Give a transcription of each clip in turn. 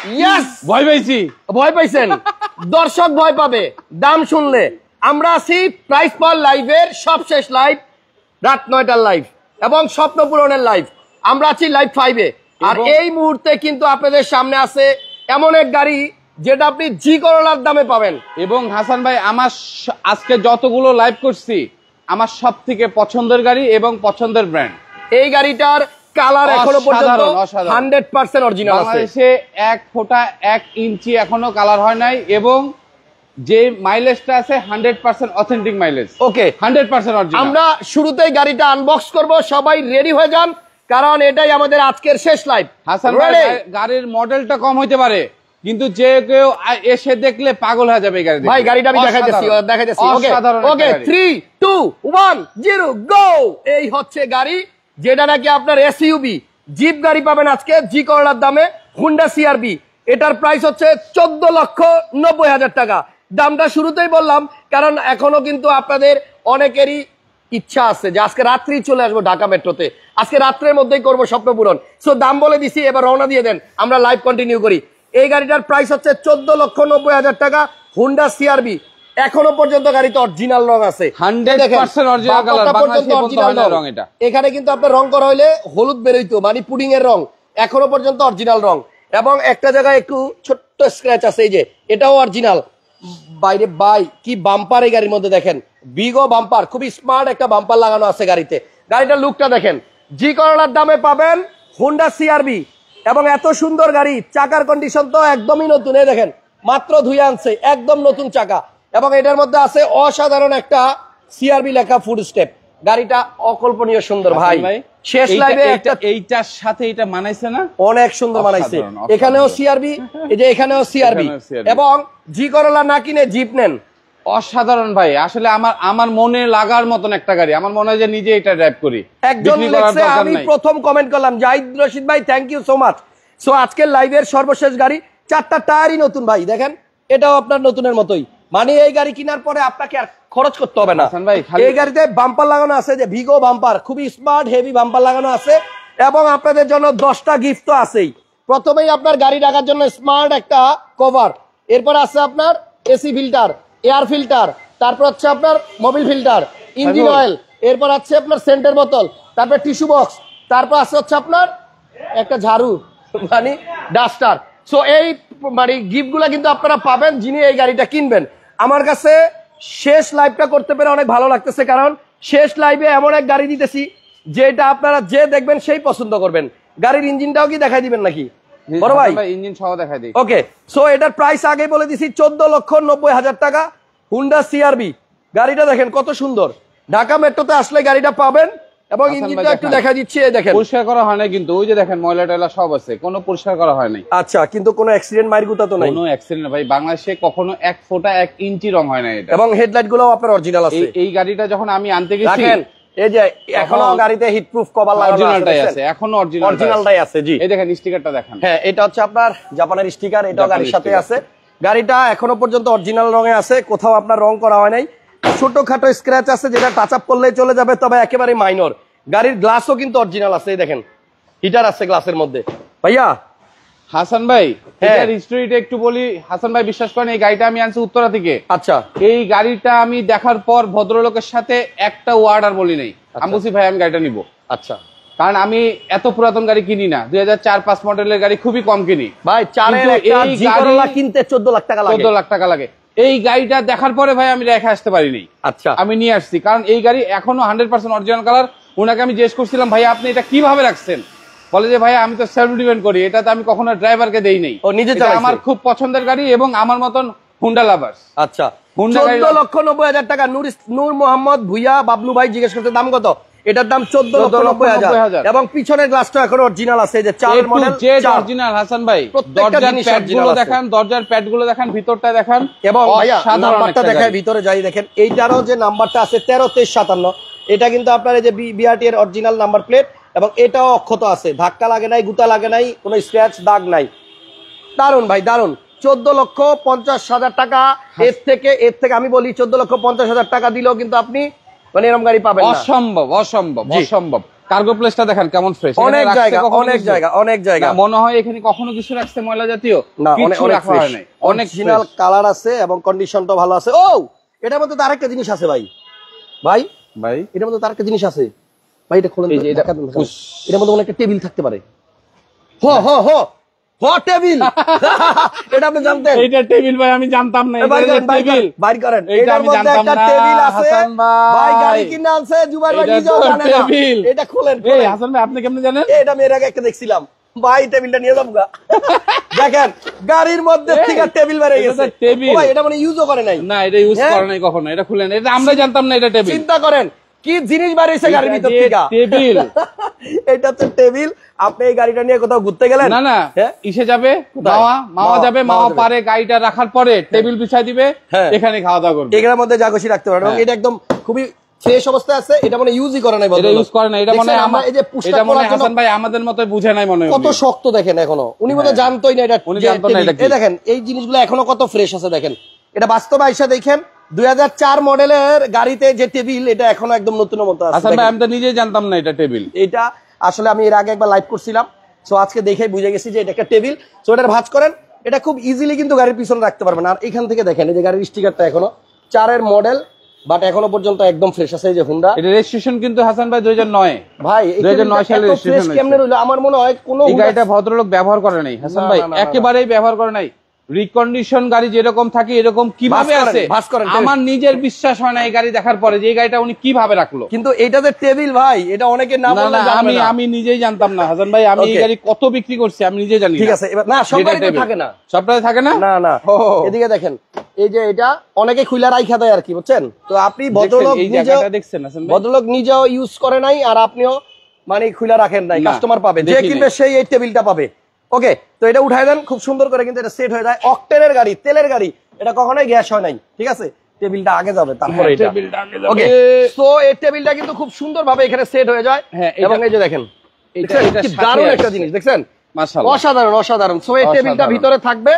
Yes, ভয় পাইছি। ভয় পাইছেন? দর্শক ভয় পাবে দাম শুনলে। আমরা আছি প্রাইস পল লাইভের সবশেষ লাইভ, রাত 9টার লাইভ এবং স্বপ্ন পূরণের লাইভ। আমরা আছি লাইভ 5-এ। আর এই মুহূর্তে কিন্তু আপনাদের সামনে আছে এমন এক গাড়ি যেটা আপনি জি করোলার দামে পাবেন। এবং হাসান ভাই, আমার আজকে যতগুলো লাইভ করছি, আমার সব থেকে পছন্দের গাড়ি এবং পছন্দের ব্র্যান্ড এই গাড়িটার কালার এখনো পর্যন্ত 100% অরিজিনাল আছে। বাংলাদেশে 1 ফোঁটা 1 ইঞ্চি এখনো কালার হয় নাই, এবং যে মাইলেজটা আছে 100% অথেন্টিক মাইলেজ। ওকে, 100% অরিজিনাল। আমরা শুরুতেই গাড়িটা আনবক্স করব, সবাই রেডি হয়ে যান, কারণ এটাই আমাদের আজকের শেষ লাইভ। হাসান ভাই, গাড়ির মডেলটা কম হইতে পারে, কিন্তু যে কেউ এসে দেখলে পাগল হয়ে যাবে এই গাড়ি। ভাই গাড়িটা আমি দেখাইতেছি। ওকে ওকে, 3 2 1 0 গো। এই হচ্ছে গাড়ি, যেটা নাকি আপনার এসইউবি জিপ গাড়ি পাবেন আজকে জি করোলার দামে, হুন্ডা সিআরবি। এটার প্রাইস হচ্ছে 14,90,000 টাকা। দামটা শুরুতেই বললাম কারণ এখনো কিন্তু আপনাদের অনেকেরই ইচ্ছা আছে যে আজকে রাত্রি চলে আসবো ঢাকা মেট্রোতে, আজকে রাত্রের মধ্যেই করবো স্বপ্ন পূরণ। সো দাম বলে দিছি, এবার রওনা দিয়ে দেন, আমরা লাইভ কন্টিনিউ করি। এই গাড়িটার প্রাইস হচ্ছে 14,90,000 টাকা, হুন্ডা সিআরবি। এখনো পর্যন্ত গাড়িতে অরিজিনাল রং আছে, 100% অরিজিনাল কালার, বাংলাদেশে অরিজিনাল রং। এটা এখানে কিন্তু আপনার রং করা হইলে হলুদ বেরোইতো, মানে পুডিং এর রং, এখনো পর্যন্ত অরিজিনাল রং। এবং একটা জায়গায় একটু ছোট্ট স্ক্র্যাচ আছে, এই যে এটাও অরিজিনাল। বাইরে বাই কি বাম্পার এই গাড়ির মধ্যে দেখেন, বিগো বাম্পার, খুবই স্মার্ট একটা বাম্পার লাগানো আছে গাড়িতে। গাড়িটার লুকটা দেখেন। জি করোলার দামে পাবেন হুন্ডা সিআরবি, এবং এত সুন্দর গাড়ি। চাকার কন্ডিশন তো একদমই নতুন, এই দেখেন মাত্র ধুয়ে আনছে, একদম নতুন চাকা। এবং এটার মধ্যে আছে অসাধারণ একটা সিআরবি লেখা ফুড স্টেপ। গাড়িটা অকল্পনীয় সুন্দর ভাই। শেষ লাইভে এইটার সাথে এটা মানাইছে না, অনেক সুন্দর মানাইছে। এখানেও সিআরবি, এই যে এখানেও সিআরবি। এবং জি করোলা না কিনে জিপ নেন, অসাধারণ ভাই। আসলে আমার মনে লাগার মতন একটা গাড়ি, আমার মনে হয় যে নিজে এটা ড্রাইভ করি। একজন লিখছে, আমি প্রথম কমেন্ট করলাম, জাহিদ রশিদ ভাই thank you so much. So আজকের লাইভের সর্বশেষ গাড়ি, 4টা টায়ারই নতুন ভাই, দেখেন এটাও আপনার নতুনের মতোই। মানে এই গাড়ি কেনার পরে আপনাকে আর খরচ করতে হবে না। এই গাড়িতে বাম্পার লাগানো আছে, যে ভিগো বাম্পার, খুবই স্মার্ট হেভি বাম্পার লাগানো আছে। এবং আপনাদের জন্য 10টা গিফট তো আছেই। প্রথমেই আপনার গাড়ি রাখার জন্য স্মার্ট একটা কভার, এরপর আছে আপনার এসি ফিল্টার, এয়ার ফিল্টার, তারপর হচ্ছে আপনার মোবিল ফিল্টার, ইঞ্জিন অয়েল, এরপর আছে আপনার সেন্টের বোতল, তারপর টিস্যু বক্স, তারপর আছে হচ্ছে আপনার একটা ঝাড়ু, মানে ডাস্টার। সো এই মানে গিফট গুলা কিন্তু আপনারা পাবেন যিনি এই গাড়িটা কিনবেন। আমার কাছে শেষ লাইভটা করতে পেরে অনেক ভালো লাগতেছে, কারণ শেষ লাইভে এমন এক গাড়ি দিতেছি যেটা আপনারা যে দেখবেন সেই পছন্দ করবেন। গাড়ির ইঞ্জিনটাও কি দেখাই দিবেন নাকি বড় ভাই? ইঞ্জিন সহ দেখাই দিই। ওকে, সো এটার প্রাইস আগে বলে দিছি 14,90,000 টাকা, হুন্ডা সিআরবি। গাড়িটা দেখেন কত সুন্দর, ঢাকা মেট্রোতে আসলে গাড়িটা পাবেন। এবং ইঞ্জিনটা একটু দেখা দিচ্ছে, দেখেন পরিষ্কার করা হয় না কিন্তু, ওই যে দেখেন ময়লা টয়লা সব আছে, কোনো পরিষ্কার করা হয় নাই। আচ্ছা, কিন্তু কোনো অ্যাক্সিডেন্ট মাইরগুতা তো নাই? কোনো অ্যাক্সিডেন্ট ভাই, বাংলাদেশে কখনো 1 ফোঁটা 1 ইঞ্চি রং হয় না এটা। এবং হেডলাইট গুলোও আপনার অরিজিনাল আছে। এই গাড়িটা যখন আমি আনতে গেছি, দেখেন এই যে এখনো গাড়িতে হিটপ্রুফ কভার লাগানো আছে, অরিজিনালটাই আছে, এখনো অরিজিনালটাই আছে। জি, এই দেখেন স্টিকারটা দেখেন। হ্যাঁ, এটা হচ্ছে আপনার জাপানের স্টিকার, এটাও গাড়ির সাথে আছে। গাড়িটা এখনো পর্যন্ত অরিজিনাল রঙে আছে, কোথাও আপনার রং করা হয় নাই। ছোটখাটো স্ক্র্যাচ আছে যেটা টাচ আপ করলেই চলে যাবে, তবে একেবারে মাইনর। গাড়ির গ্লাসও কিন্তু অরিজিনাল আছে, এই দেখেন হিটার আছে গ্লাসের মধ্যে। ভাইয়া হাসান ভাই, এটার হিস্টরিটা একটু বলি। হাসান ভাই বিশ্বাস করেন, এই গাড়িটা আমি আনছি উত্তরা থেকে। আচ্ছা, এই গাড়িটা আমি দেখার পর ভদ্রলোকের সাথে একটা ওয়ার্ড আর বলি নাই। আমি বলছি ভাই আমি গাড়িটা নিবো। আচ্ছা, কারণ আমি এত পুরাতন গাড়ি কিনি না, 2004-5 মডেলের গাড়ি খুবই কম কিনি ভাই। কিনতে 14 লাখ টাকা লাগে, 14 লাখ টাকা লাগে। এই গাড়িটা দেখার পরে ভাই আমি রেখে আসতে পারিনি। আচ্ছা, আমি নিয়ে আসছি, কারণ এই গাড়ি এখনো 100% অরিজিনাল কালার। ওনাকে আমি জিজ্ঞেস করছিলাম, ভাই আপনি এটা কিভাবে রাখছেন? বলে যে ভাই আমি তো সেলফ ডিপেন্ড করি, এটা তো আমি কখনো ড্রাইভারকে দেই নাই, ও নিজে চালায়। আমার খুব পছন্দের গাড়ি এবং আমার মতন হুন্ডা লাভার্স। আচ্ছা, 14,90,000 টাকা। নূর মোহাম্মদ ভুইয়া বাবলু ভাই জিজ্ঞেস করতে দাম কত? এটার দাম 14,90,000 এবং পিছনের গ্লাসটা এখন অরিজিনাল আছে, যে 4 মডেল অরিজিনাল। হাসান ভাই দরজার প্যাডগুলো দেখান, দরজার প্যাডগুলো দেখান, ভিতরটা দেখান, এবং ভাইয়া নাম্বারটা দেখায় ভিতরে যাই দেখেন। এইটারও যে নাম্বারটা আছে 132357, এটা কিন্তু আপনার এই যে বিআরটি এর অরিজিনাল নাম্বার প্লেট, এবং এটাও অক্ষত আছে, ধাক্কা লাগে নাই, গুতা লাগে নাই, কোনো স্ক্র্যাচ দাগ নাই। দারুন ভাই দারুন। 14,50,000 টাকা। এর থেকে আমি বলি 14,50,000 টাকা দিলেও কিন্তু আপনি মানে এরকম গাড়ি পাবেন না। অসম্ভব অসম্ভব অসম্ভব। কার্গো প্লেসটা দেখেন কেমন ফ্রেশ, অনেক জায়গা অনেক জায়গা মনে হয় এখানে কখনো কিছু রাখছে ময়লা জাতীয় না, কিছু রাখা হয় নাই, অনেক অরিজিনাল কালার আছে এবং কন্ডিশনটা ভালো আছে। ও এটার মধ্যে তো আরেকটা জিনিস আছে ভাই, ভাই ভাই এটার মধ্যে তো আরেকটা জিনিস আছে ভাই, এটা খোলেন। এই যে এটা এটার মধ্যে একটা টেবিল থাকতে পারে। টেবিল এটা আপনি জানতেন? এইটা টেবিল ভাই আমি জানতাম না, এটা টেবিল বাইর করেন। এটা এটার আমি মধ্যে জানতাম একটা না টেবিল আছে হাসান ভাই, গাড়ি ভাই, কিনে আনছে জুবাইর ভাই এটা নিজেও তো জানে না। টেবিল। এটা খোলেন এই হাসান ভাই আপনি কেমনে জানেন? এটা আমি এর আগে একটা দেখছিলাম ভাই, টেবিলটা নিয়ে যাবো গা। দেখেন গাড়ির মধ্যে থেকে টেবিল বেরিয়ে গেছে। টেবিল ভাই এটা মানে ইউজও করে নাই। না, এটা ইউজ করে নাই কখনো, এটা খুলেন, এটা আমরা জানতাম না এটা টেবিল। চিন্তা করেন কি জিনিস বাড়িয়েছে গাড়ির ভিতর থেকে, টেবিল। এটা হচ্ছে টেবিল। আপনি এই গাড়িটা নিয়ে কোথাও ঘুরতে গেলেন? না না, ইসে যাবে মাওয়া যাবে, মাওয়া পারে গাড়িটা রাখার পরে টেবিল বিছাই দিবে, এখানে খাওয়া দাওয়া করবে। এগুলোর মধ্যে যা খুশি রাখতে পারেন। এবং এটা একদম খুবই ফ্রেশ অবস্থায় আছে। এটা মানে ইউজই করে নাই, এটা ইউজ করে না, এটা মনে হয় এই যে এটা মনে হয় হাসান ভাই আমাদের মতই বুঝে নাই মনে হয়। কত শক্ত দেখেন এখনো, উনি মনে জানতোই না এটা। উনি জানতো না এটা কি। এই দেখেন এই জিনিসগুলো এখনো কত ফ্রেশ আছে দেখেন। এটা বাস্তবে আইসা দেখেন 2004 মডেলের গাড়িতে যে টেবিল, এটা এখনো একদম নতুনের মতো আছে। হাসান ভাই আমি তো নিজেই জানতাম না এটা টেবিল। এটা আসলে আমি এর আগে একবার লাইভ করছিলাম, সো আজকে দেখে বুঝে গেছি যে এটা একটা টেবিল। সো এটার ভাঁজ করেন, এটা খুব ইজিলি কিন্তু গাড়ির পিছনে রাখতে পারবেন। আর এখান থেকে দেখেন এই যে গাড়ির স্টিকারটা এখনো 4 এর মডেল, বাট এখনো পর্যন্ত একদম ফ্রেশ আছে। এই যে হুন্ডা, এটা রেজিস্ট্রেশন কিন্তু হাসান ভাই 2009 ভাই 2009 সালে রেজিস্ট্রেশন। কেমনে হইলো? আমার মনে হয় কোন এই গাড়িটা ভদ্রলোক ব্যবহার করে নাই হাসান ভাই, একেবারেই ব্যবহার করে নাই। রিকন্ডিশন গাড়ি যেরকম থাকে এরকম কিভাবে আছে আমার নিজের বিশ্বাস হয় না এই গাড়ি দেখার পরে যে এই গাড়িটা উনি কিভাবে রাখলো। কিন্তু এটা যে টেবিল ভাই, এটা অনেকে না বললে জানবে না। আমি নিজেই জানতাম না হাসান ভাই, আমি এই গাড়ি কত বিক্রি করছি আমি নিজে জানি। ঠিক আছে, এবার না সব গাড়িতে থাকে না, সবটাই থাকে না। না না, এদিকে দেখেন এই যে এটা অনেকে খুইলা রাইখা দেয় আর কি, বুঝছেন? তো আপনি ভদ্রলোক নিজেও দেখছেন, ভদ্রলোক নিজেও ইউজ করে নাই আর আপনিও মানে খুইলা রাখেন নাই। কাস্টমার পাবে, যে কিনবে সেই এই টেবিলটা পাবে। ওকে, তো এটা উঠাই দেন খুব সুন্দর করে, কিন্তু এটা সেট হয়ে যায়। অক্টেনের গাড়ি, তেলের গাড়ি, এটা কখনোই গ্যাস হয় নাই। ঠিক আছে, টেবিলটা আগে যাবে তারপরে এটা। ওকে, সো এই টেবিলটা কিন্তু খুব সুন্দর ভাবে এখানে সেট হয়ে যায়। এবং এই যে দেখেন এটা দারুণ একটা জিনিস দেখছেন, মাশাআল্লাহ, অসাধারণ অসাধারণ। সো এই টেবিলটা ভিতরে থাকবে,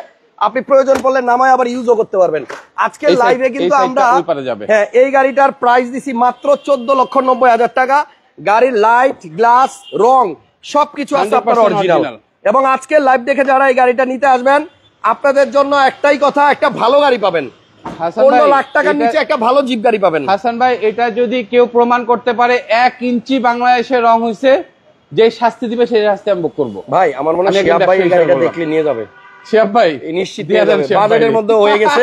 আপনি প্রয়োজন পড়লে নামায় আবার ইউজও করতে পারবেন। আজকের লাইভে কিন্তু আমরা এই গাড়িটার প্রাইস দিছি মাত্র 14,90,000 টাকা। গাড়ির লাইট, গ্লাস, রং সবকিছু আছে আপনার অরিজিনাল। এবং আজকে লাইভ দেখে যারা এই গাড়িটা নিতে আসবেন, আপনাদের জন্য একটাই কথা, একটা ভালো গাড়ি পাবেন। 15 লাখ টাকার নিচে একটা ভালো জিপ গাড়ি পাবেন। হাসান ভাই এটা যদি কেউ প্রমাণ করতে পারে 1 ইঞ্চি বাংলাদেশে রং হইছে, যে শাস্তি দিবে সেই শাস্তি আমি ভোগ করবো। ভাই আমার মনে হয় শিহাব ভাই এই গাড়িটা দেখলে নিয়ে যাবে। শিহাব ভাই নিশ্চিত দিয়ে যাবে, বাজেটের মধ্যে হয়ে গেছে।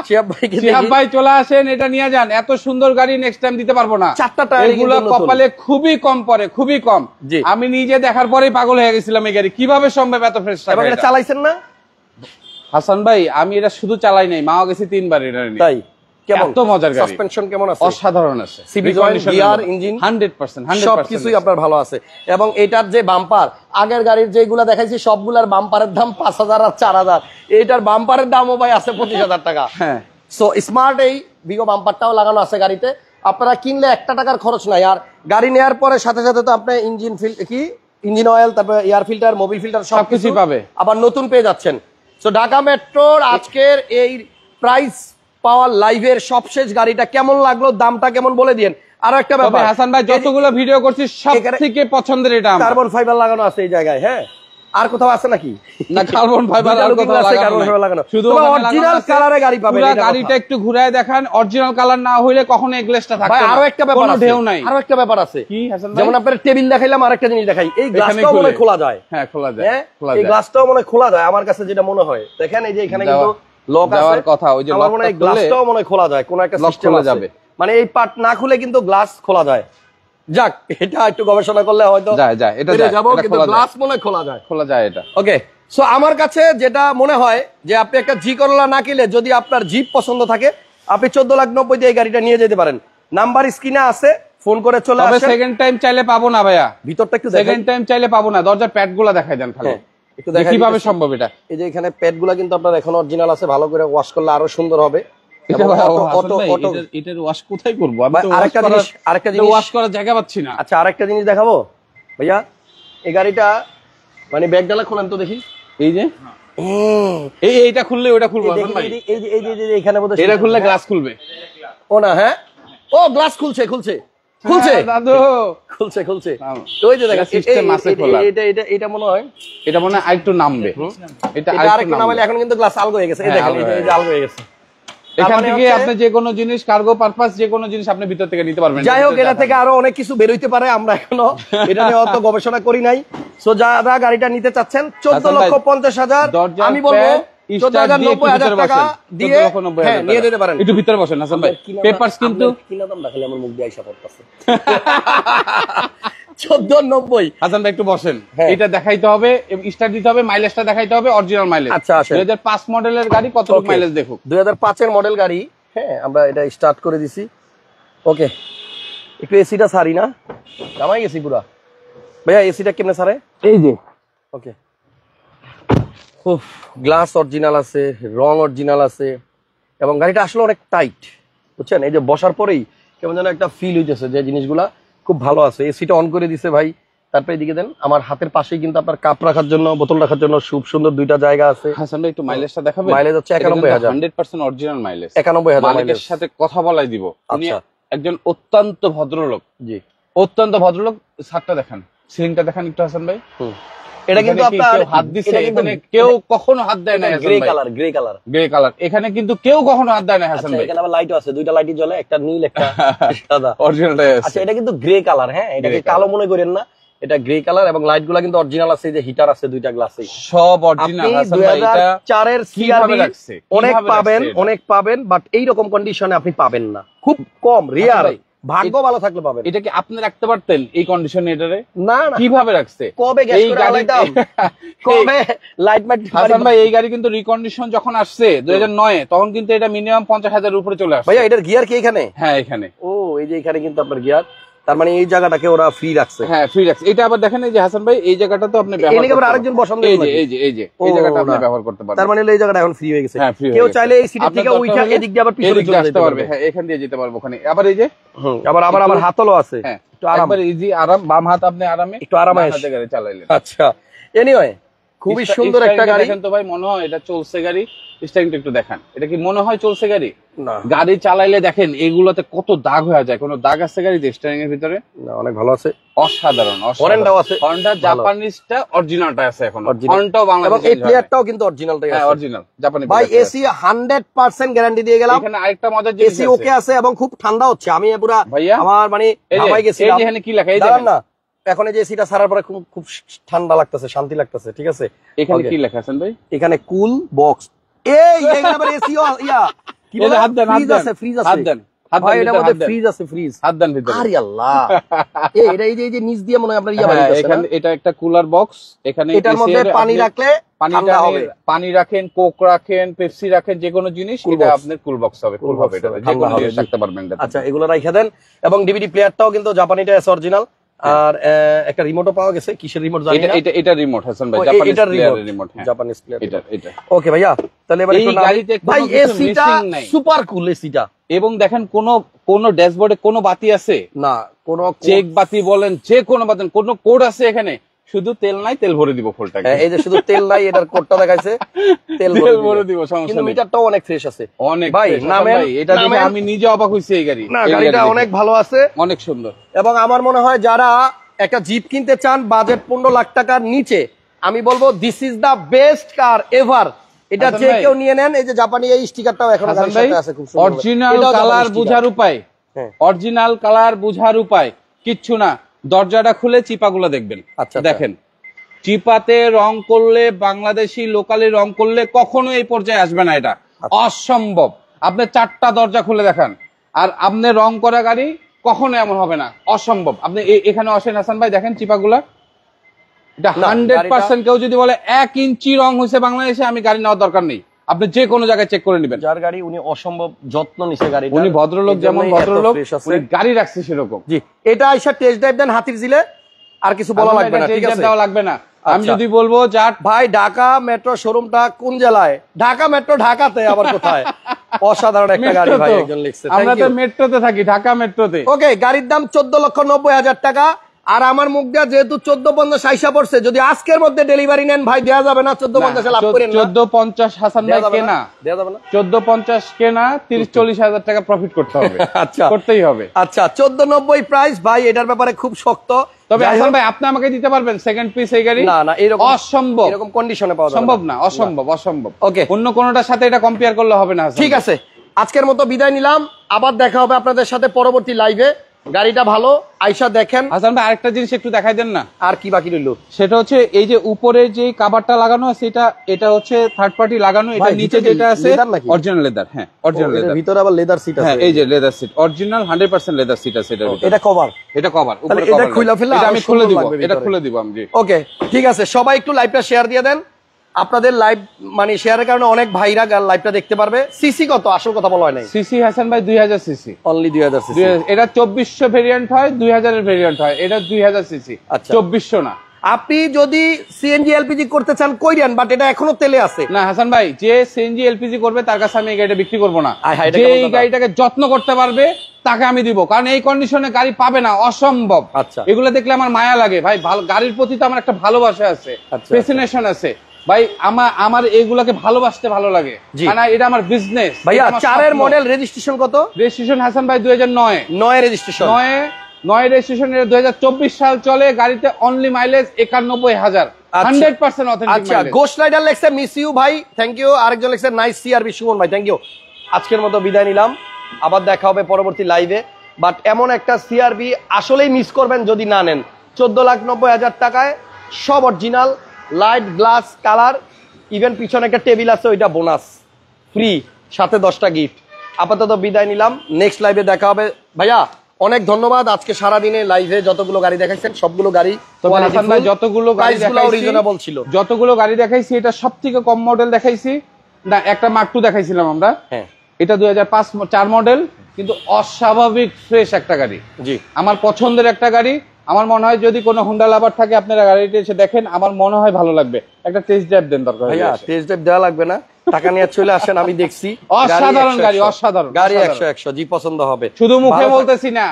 শিহাব ভাই চলে আসেন, এটা নিয়ে যান। এত সুন্দর গাড়ি নেক্সট টাইম দিতে পারবো না। 4টা টায়ার এগুলো কপালে খুবই কম পড়ে, খুবই কম। আমি নিজে দেখার পরেই পাগল হয়ে গেছিলাম এই গাড়ি কিভাবে সম্ভব এত ফ্রেশ। এবং এটা চালাইছেন না হাসান ভাই? আমি এটা শুধু চালাই নাই, মাও গেছি 3 বার এটা নিয়ে। তাই কেমন এত মজার গাড়ি, সাসপেনশন কেমন আছে? অসাধারণ আছে। সিবি জয়েন্ট, গিয়ার, ইঞ্জিন 100% সবকিছুই আপনার ভালো আছে। এবং এটার যে বাম্পার, আগের গাড়ির যেগুলা দেখাইছি সবগুলার বাম্পারের দাম 5,000 আর 4,000, এটার বাম্পারের দামও ভাই আছে 25,000 টাকা। হ্যাঁ, সো স্মার্ট এই ভিগো বাম্পারটাও লাগানো আছে গাড়িতে। আপনারা কিনলে 1 টাকার খরচ নাই। আর গাড়ি নেওয়ার পরে সাথে সাথে তো আপনি ইঞ্জিন অয়েল, তারপরে এয়ার ফিল্টার, মোবিল ফিল্টার সবকিছু পাবে, আবার নতুন পেয়ে যাচ্ছেন। সো ঢাকা মেট্রোর আজকের এই প্রাইস পাওয়ার লাইভের সবশেষ গাড়িটা কেমন লাগলো, দামটা কেমন বলে দিন। আরো একটা ব্যাপার হাসান ভাই, যতগুলো ভিডিও করছি সব থেকে পছন্দের এটা আমার। কার্বন ফাইবার লাগানো আছে এই জায়গায়। হ্যাঁ, আর কোথাও আছে নাকি? না, কার্বন ফাইবার আর কোথাও লাগানো, শুধু অরিজিনাল কালারে গাড়ি পাবেন। পুরো গাড়িটা একটু ঘুরায় দেখান, অরিজিনাল কালার না হইলে কখনো এই গ্লাসটা থাকবে না। আরো একটা ব্যাপার আছে, ঢেউ নাই। আরো একটা ব্যাপার আছে কি হাসান ভাই? যেমন আপনাদের টেবিল দেখাইলাম, আরেকটা জিনিস দেখাই, এই গ্লাসটাও মনে খোলা যায়। হ্যাঁ, খোলা যায়, এই গ্লাসটাও মনে খোলা যায় আমার কাছে যেটা মনে হয়। দেখেন এই যে এখানে কিন্তু লক আছে কথা, ওই যে আমার মনে হয় গ্লাসটাও মনে খোলা যায়, কোন একটা সিস্টেম আছে। মানে এই পার্ট না খুলে কিন্তু গ্লাস খোলা যায়। যাক, এটা একটু গবেষণা করলে হয়তো যায়, এটা যাবো, কিন্তু গ্লাস মনে খোলা যায় এটা। ওকে, সো আমার কাছে যেটা মনে হয় যে আপনি একটা জি করলা না কিনলে, যদি আপনার জিপ পছন্দ থাকে, আপনি 14,90,000 দিয়ে এই গাড়িটা নিয়ে যেতে পারেন। নাম্বার স্ক্রিনে আছে, ফোন করে চলে আসেন। তবে সেকেন্ড টাইম চাইলে পাবো না ভাইয়া, ভিতরটা একটু সেকেন্ড টাইম চাইলে পাবো না। দরজার প্যাডগুলো দেখাই দেন খালি, একটু দেখাই কিভাবে সম্ভব এটা। এই যে এখানে প্যাডগুলো কিন্তু আপনার এখন অরিজিনাল আছে, ভালো করে ওয়াশ করলে আরো সুন্দর হবে। এটার ওয়াশ কোথায় করব? আমি তো আরেকটা জিনিস ওয়াশ করার জায়গা পাচ্ছি না। আচ্ছা, আরেকটা জিনিস দেখাবো ভাইয়া। এই গাড়িটা মানে ব্যাগডালা খোলেন তো দেখি। এই যে এইটা খুললে ওটা খুলবো ভাই। এই যে এখানে বোধহয় এটা খুললে গ্লাস খুলবে। ও না, হ্যাঁ, ও গ্লাস খুলছে। খুলছে দাদু, খুলছে খুলছে। ওই যে দেখেন এটা মনে হয় আরেকটু নামবে, এটা আরেকটু নামালে এখন কিন্তু গ্লাস আলগো হয়ে গেছে। এই দেখেন এই যে আলগো হয়ে গেছে। এখান থেকে আপনি যে কোনো জিনিস, কার্গো পারপাস যে কোনো জিনিস আপনি ভিতর থেকে নিতে পারবেন। যাই হোক, এটা থেকে আরো অনেক কিছু বের হইতে পারে, আমরা এখনো এটা নিয়ে অত গবেষণা করি নাই। সো যারা গাড়িটা নিতে চাচ্ছেন 14,50,000, আমি বলবো 14,90,000 টাকা দিয়ে নিয়ে যেতে পারেন। একটু ভিতরে বসেন হাসান ভাই, পেপারস কিন্তু কিনা দাম দেখালে আমার মুখ দিয়ে আইসা পড়তেছে। 14,90। হাসান ভাই একটু বসেন, এটা দেখাইতে হবে, স্টার্ট দিতে হবে, মাইলেজটা দেখাইতে হবে, অরিজিনাল মাইলেজ। আচ্ছা 2005 মডেলের গাড়ি, কতটুকু মাইলেজ দেখুক। 2005 এর মডেল গাড়ি। হ্যাঁ, আমরা এটা স্টার্ট করে দিছি। ওকে, একটু এসিটা সারি না, জামাই গেছি পুরা। ভাইয়া এসিটা কেমনে সারে? এই যে ওকে, গ্লাস অরিজিনাল আছে, রং অরিজিনাল আছে, এবং গাড়িটা আসলে অনেক টাইট, বুঝছেন? এই যে বসার পরেই কেমন যেন একটা ফিল হইতেছে যে জিনিসগুলা খুব ভালো আছে। এসিটা অন করে দিছে ভাই। তারপরে এদিকে দেন, আমার হাতের পাশেই কিন্তু আপনার কাপ রাখার জন্য, বোতল রাখার জন্য খুব সুন্দর দুইটা জায়গা আছে। হাসান ভাই একটু মাইলেজটা দেখাবেন। মাইলেজ হচ্ছে 91,000, 100% অরিজিনাল মাইলেজ। 91,000 মালিকের সাথে কথা বলাই দিব। উনি একজন অত্যন্ত ভদ্রলোক। জি, অত্যন্ত ভদ্রলোক। ছাদটা দেখান, সিলিংটা দেখান একটু হাসান ভাই। এটা কিন্তু আপনার হাত দিছে, এখানে কেউ কখনো হাত দেয় না। Grey colour, grey colour, grey colour, এখানে কিন্তু কেউ কখনো হাত দেয় না হাসান ভাই। এখানে আবার লাইটও আছে, দুইটা লাইটই জ্বলে, একটা নীল একটা সাদা, অরিজিনালটাই আছে। আচ্ছা, এটা কিন্তু গ্রে কালার। হ্যাঁ, এটাকে কালো মনে করেন না, এটা গ্রে কালার, এবং লাইটগুলো কিন্তু অরিজিনাল আছে। এই যে হিটার আছে দুইটা গ্লাসে, সব অরিজিনাল। হাসান ভাই, এটা 2004 এর সিআরবি অনেক পাবেন, বাট এই রকম কন্ডিশনে আপনি পাবেন না, খুব কম, রিয়ার। ভাগ্য ভালো থাকলে পাবেন। এটা কি আপনি রাখতে পারতেন এই কন্ডিশনে? এটারে না, কিভাবে রাখছে? কবে গ্যাস করে আলাইতাম, কবে লাইট মাইট। হাসান ভাই, এই গাড়ি কিন্তু রিকন্ডিশন যখন আসছে 2009 তখন কিন্তু এটা মিনিমাম 50,000 উপরে চলে আসছে। ভাইয়া এটার গিয়ার কি এখানে? হ্যাঁ, এখানে। ও, এই যে এখানে কিন্তু আপনার গিয়ার, তার মানে এই জায়গাটাকে ওরা ফ্রি রাখছে। হ্যাঁ, ফ্রি রাখছে। এটা আবার দেখেন, এই যে হাসান ভাই, এই জায়গাটা তো আপনি ব্যবহার করতে পারেন। আরেকজন বসান, এই জায়গাটা আপনি ব্যবহার করতে পারেন। তার মানে এই জায়গাটা এখন ফ্রি হয়ে গেছে। কেউ চাইলে এই সিট থেকে উঠা এদিক দিয়ে আবার পিছনে চলে যেতে পারবে। হ্যাঁ, এখান দিয়ে যেতে পারবে ওখানে। আবার এই যে আবার হাতলও আছে। হ্যাঁ, একটু আরাম, ইজি আরাম, বাম হাত আপনি আরামে একটু আরামে গাড়ি চালাইলেন। আচ্ছা, এনিওয়ে খুবই সুন্দর একটা গাড়ি। দেখেন তো ভাই, মনে হয় এটা চলছে গাড়ি। স্টাইলটা একটু দেখান, এটা কি মনে হয় চলছে গাড়ি? না, গাড়ি চালাইলে দেখেন এগুলোতে কত দাগ হয়ে যায়। কোনো দাগ আছে গাড়িতে স্টিয়ারিং এর ভিতরে? না, অনেক ভালো আছে, অসাধারণ। হর্নটাও আছে, হর্নটা জাপানিজটা অরিজিনালটা আছে এখন, হর্নটাও বাংলাদেশে, এবং এই প্লেয়ারটাও কিন্তু অরিজিনালটাই আছে। হ্যাঁ, অরিজিনাল জাপানি। ভাই এসি 100% গ্যারান্টি দিয়ে গেলাম। এখানে আরেকটা মজার জিনিস আছে, এসি ওকে আছে এবং খুব ঠান্ডা হচ্ছে। আমি পুরো ভাইয়া আমার মানে ঘামাই গেছি। এই যে এখানে কি লেখা, এই দেখেন না, এখন এই যে এসিটা ছাড়ার পরে খুব ঠান্ডা লাগতেছে, শান্তি লাগতেছে। ঠিক আছে, এখানে কি লেখা আছেন ভাই? এখানে কুল বক্স। এই আবার এসি ইয়া কি বলে, হাত দেন, ফ্রিজ আছে, ফ্রিজ আছে, হাত দেন, ভাই এটার মধ্যে ফ্রিজ আছে, ফ্রিজ হাত দেন ভিতরে। আরে আল্লাহ, এটা এই যে নিচ দিয়ে মনে হয় আপনার ইয়া বানাইতেছে। এখানে এটা একটা কুলার বক্স, এখানে এটার মধ্যে পানি রাখলে ঠান্ডা হবে। পানি রাখেন, কোক রাখেন, পেপসি রাখেন, যে কোনো জিনিস, এটা আপনার কুল বক্স হবে, কুল হবে, এটা যে কোনো জিনিস রাখতে পারবেন। আচ্ছা, এগুলো রাখা দেন। এবং ডিভিডি প্লেয়ারটাও কিন্তু জাপানিটা আছে, অরিজিনাল। আর একটা রিমোটও পাওয়া গেছে, কিসের রিমোট জানি না। এটা রিমোট হাসান ভাই, জাপানিজ প্লেয়ারের রিমোট। জাপানিজ প্লেয়ার, এটা। ওকে ভাইয়া, তাহলে এবারে একটু গাড়িতে ভাই এসিটা সুপার কুল এসিটা। এবং দেখেন কোন ড্যাশবোর্ডে কোনো বাতি আছে না, কোন চেক বাতি বলেন, যে কোনো বাতি, কোন কোড আছে এখানে? শুধু তেল নাই, তেল ভরে দিব ফুল ট্যাঙ্ক। এই যে শুধু তেল নাই, এটার কোডটা দেখাইছে, তেল ভরে দিব, সমস্যা নেই। কিন্তু মিটারটাও অনেক ফ্রেশ আছে, অনেক ভাই। নামেন, এটা দেখে আমি নিজে অবাক হইছি। এই গাড়ি, না, গাড়িটা অনেক ভালো আছে, অনেক সুন্দর। এবং আমার মনে হয় যারা একটা জিপ কিনতে চান বাজেট 15 লাখ টাকার নিচে, আমি বলবো this is the best car ever. এটা যে কেউ নিয়ে নেন। এই যে জাপানি এই স্টিকারটাও এখন গাড়ির সাথে আছে, খুব সুন্দর। অরিজিনাল কালার বুঝার উপায়, অরিজিনাল কালার বুঝার উপায় কিচ্ছু না, দরজাটা খুলে চিপাগুলো দেখবেন। আচ্ছা, দেখেন চিপাতে রং করলে, বাংলাদেশি লোকালি রং করলে কখনো এই পর্যায়ে আসবে না, এটা অসম্ভব। আপনি 4টা দরজা খুলে দেখান, আর আপনি রং করা গাড়ি কখনো এমন হবে না, অসম্ভব। আপনি এখানে আসেন হাসান ভাই, দেখেন চিপাগুলা, এটা 100%। কেউ যদি বলে 1 ইঞ্চি রং হয়েছে বাংলাদেশে, আমি গাড়ি নেওয়ার দরকার নেই, আপনি যে কোনো জায়গায় চেক করে নেবেন। যার গাড়ি উনি অসম্ভব যত্ন নিছে গাড়ি, উনি ভদ্রলোক, যেমন ভদ্রলোক উনি গাড়ি রাখছে সেরকম। জি, এটা আইসা টেস্ট ড্রাইভ দেন হাতির ঝিলে, আর কিছু বলা লাগবে না, ঠিক আছে, দেওয়া লাগবে না। আমি যদি বলবো ভাই ঢাকা মেট্রো শোরুমটা কোন জেলায়? ঢাকা মেট্রো ঢাকাতে, আবার কোথায়? অসাধারণ একটা গাড়ি ভাই, একজন লিখছে। আমরা তো মেট্রোতে থাকি, ঢাকা মেট্রোতে। ওকে, গাড়ির দাম 14,90,000 টাকা। আর আমার মুখ দেওয়া যেহেতু 1450 আইসা পড়ছে, যদি আজকের মধ্যে ডেলিভারি নেন ভাই দেওয়া যাবে না 1450 লাভ করেন না। 1450 হাসান ভাই কেনা দেওয়া যাবে না, 1450 কেনা 30-40 হাজার টাকা প্রফিট করতে হবে। আচ্ছা করতেই হবে। আচ্ছা 1490 প্রাইস ভাই, এটার ব্যাপারে খুব শক্ত। তবে হাসান ভাই আপনি আমাকে দিতে পারবেন সেকেন্ড পিস এই গাড়ি? না না, এরকম অসম্ভব, এরকম কন্ডিশনে পাওয়া যাবে সম্ভব না, অসম্ভব অসম্ভব। ওকে, অন্য কোনটার সাথে এটা কম্পেয়ার করলে হবে না। ঠিক আছে, আজকের মতো বিদায় নিলাম, আবার দেখা হবে আপনাদের সাথে পরবর্তী লাইভে। গাড়িটা ভালো, আইসা দেখেন। হাসান ভাই আরেকটা জিনিস একটু দেখাই দেন না। আর কি বাকি রইল? সেটা হচ্ছে এই যে উপরে যে কভারটা লাগানো আছে এটা হচ্ছে থার্ড পার্টি লাগানো, এটা নিচে যেটা আছে অরিজিনাল লেদার। হ্যাঁ অরিজিনাল লেদার, ভিতরে আবার লেদার সিট আছে। হ্যাঁ এই যে leather seat, original 100% leather seat আছে এটার ভিতরে। এটা কভার, এটা কভার, উপরে কভার। এটা খুলে ফেলে আমি খুলে দিব, এটা খুলে দিব আমি। ওকে ঠিক আছে, সবাই একটু লাইভটা শেয়ার দিয়ে দেন। আপনাদের লাইভ মানে শেয়ারের কারণে অনেক ভাইরা লাইভটা দেখতে পারবে। সিসি কত আসল কথা বলা হয় নাই? সিসি হাসান ভাই 2000 সিসি, অনলি 2000 সিসি। এটা 2400 ভেরিয়েন্ট হয়, 2000 এর ভেরিয়েন্ট হয়, এটা 2000 সিসি। আচ্ছা 2400 না। আপনি যদি সিএনজি এলপিজি করতে চান কইরেন, বাট এটা এখনো তেলে আছে। না হাসান ভাই, যে সিএনজি এলপিজি করবে তার কাছে আমি এই গাড়িটা বিক্রি করব না। এটা যে এই গাড়িটাকে যত্ন করতে পারবে তাকে আমি দিব, কারণ এই কন্ডিশনে গাড়ি পাবে না, অসম্ভব। আচ্ছা এগুলো দেখলে আমার মায়া লাগে ভাই, গাড়ির প্রতি তো আমার একটা ভালোবাসা আছে, ফ্যাসিনেশন আছে ভাই। আমার এইগুলাকে ভালোবাসতে ভালো লাগে, কারণ এটা আমার বিজনেস। ভাইয়া 4 এর মডেল, রেজিস্ট্রেশন কত? রেজিস্ট্রেশন হাসান ভাই 2009। 9 রেজিস্ট্রেশন, 9 রেজিস্ট্রেশন, 2024 সাল চলে। গাড়িতে অনলি মাইলেজ 91,000, 100% অথেন্টিক। আচ্ছা গোস্ট রাইডার লেখছে মিস ইউ ভাই, থ্যাংক ইউ। আরেকজন লেখছে নাইস সিআরবি সুমন ভাই, থ্যাংক ইউ। আজকের মতো বিদায় নিলাম, আবার দেখা হবে পরবর্তী লাইভে। বাট এমন একটা সিআরবি আসলেই মিস করবেন যদি না নেন। 14,90,000 টাকায় সব original, light glass colour, even পিছনে একটা টেবিল আছে, ওইটা বোনাস ফ্রি, সাথে 10টা গিফট। আপাতত বিদায় নিলাম, নেক্সট লাইভে দেখা হবে। ভাইয়া অনেক ধন্যবাদ, আজকে সারাদিনে লাইভে যতগুলো গাড়ি দেখাইছেন সবগুলো গাড়ি যতগুলো গাড়ি দেখাইছি এটা সব থেকে কম মডেল দেখাইছি না, একটা মার্ক 2 দেখাইছিলাম আমরা। হ্যাঁ এটা 2005-4 মডেল, কিন্তু অস্বাভাবিক ফ্রেশ একটা গাড়ি। জি আমার পছন্দের একটা গাড়ি। আমার মনে হয় যদি কোনো হুন্ডা লাভার থাকে আপনারা গাড়িটা এসে দেখেন, আমার মনে হয় ভালো লাগবে। একটা টেস্ট ড্রাইভ দেন দরকার। ভাইয়া টেস্ট ড্রাইভ দেওয়া লাগবে না, টাকা নিয়ে চলে আসেন, আমি দেখছি অসাধারণ গাড়ি, অসাধারণ গাড়ি, 100 জি পছন্দ হবে। শুধু মুখে বলতেছি না,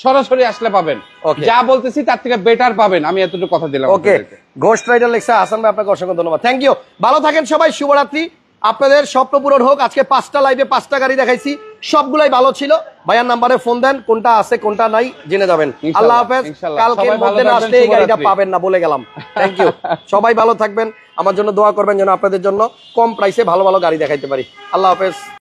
সরাসরি আসলে পাবেন, যা বলতেছি তার থেকে বেটার পাবেন, আমি এতটুকু কথা দিলাম। ওকে ঘোস্ট রাইডার লেখা হাসান ভাই, আপনাকে অসংখ্য ধন্যবাদ, থ্যাংক ইউ। ভালো থাকেন সবাই, শুভরাত্রি। আপনাদের স্বপ্ন পূরণ হোক। আজকে 5টা লাইভে 5টা গাড়ি দেখাইছি, সবগুলাই ভালো ছিল। ভাইয়ার নাম্বারে ফোন দেন, কোনটা আছে কোনটা নাই জেনে যাবেন। আল্লাহ হাফেজ। কালকের মধ্যে না আসলে এই গাড়িটা পাবেন না, বলে গেলাম। থ্যাংক ইউ, সবাই ভালো থাকবেন, আমার জন্য দোয়া করবেন যেন আপনাদের জন্য কম প্রাইসে ভালো ভালো গাড়ি দেখাইতে পারি। আল্লাহ হাফেজ।